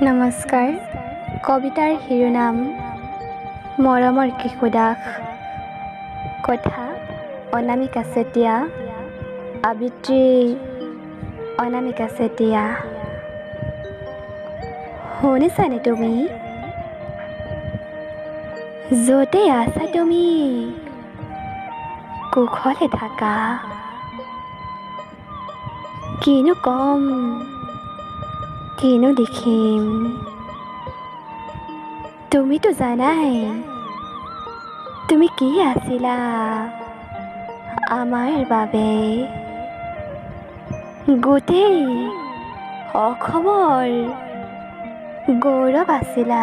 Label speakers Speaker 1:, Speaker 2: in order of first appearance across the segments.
Speaker 1: নমস্কাৰ। কবিতাৰ শিৰোনাম মৰমৰ কিশোদাস। কথা অনামিকা চেতিয়া। আবৃত্তি অনামিকা চেতিয়া। শুনিছানে তুমি? য'তে আছা তুমি কুশলে থাকা। কিনো কম কিনো লিখিম, তুমিতো জানাই তুমি কি আছিলা আমাৰ বাবে। গোটেই অসমৰ গৌৰৱ আছিলা।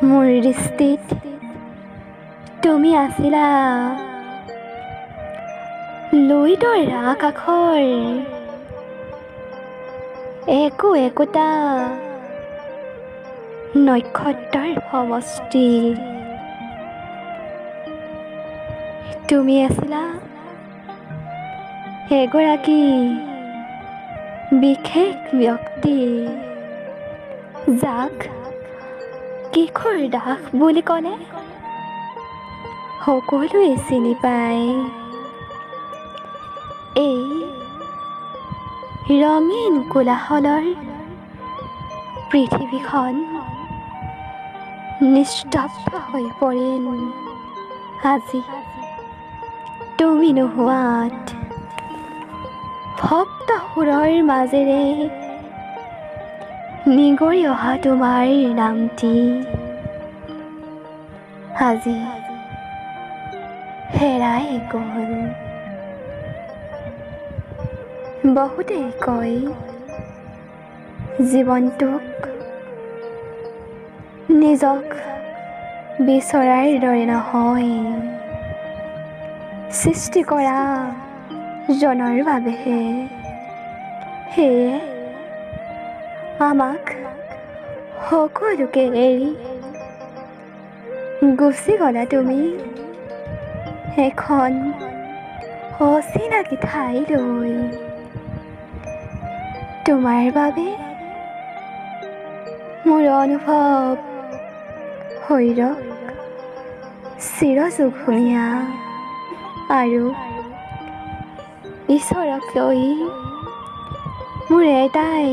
Speaker 1: মোৰ দৃষ্টিত তুমি আছিলা লুইতৰ আকাশৰ একোটা নক্ষত্ৰৰ সমষ্টি। তুমি আছিলা এগৰাকী বিশেষ ব্যক্তি, যাক কিশোৰ দাস বুলি ক'লে সকলোৱে চিনি পায়। এই ৰঙীন কোলাহলৰ পৃথিৱীখন নিস্তব্ধ হৈ পৰিল আজি তুমি নোহোৱাত। ভক্ত সুৰৰ মাজেৰে নিগৰি অহা তোমাৰ নামটি আজি হেৰাই গ'ল। বহুতেই কয় জীৱনটোক নিজক বিচৰাৰ দৰে নহয়, সৃষ্টি কৰা জনৰ বাবেহে। সেয়ে আমাক সকলোকে এৰি গুচি গ'লা তুমি এখন অচিনাকি ঠাইলৈ। তোমাৰ বাবে মোৰ অনুভৱ শৰীৰক চিৰযুগমীয়া আৰু ঈশ্বৰক লৈ মোৰ এটাই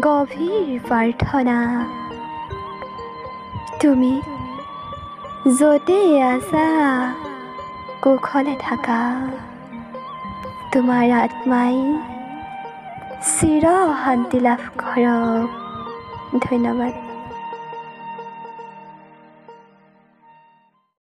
Speaker 1: গভীৰ প্ৰাৰ্থনা, তুমি য'তে আছা কুশলে থাকা। তোমাৰ আত্মাই চিৰ শান্তি লাভ কৰক। ধন্যবাদ।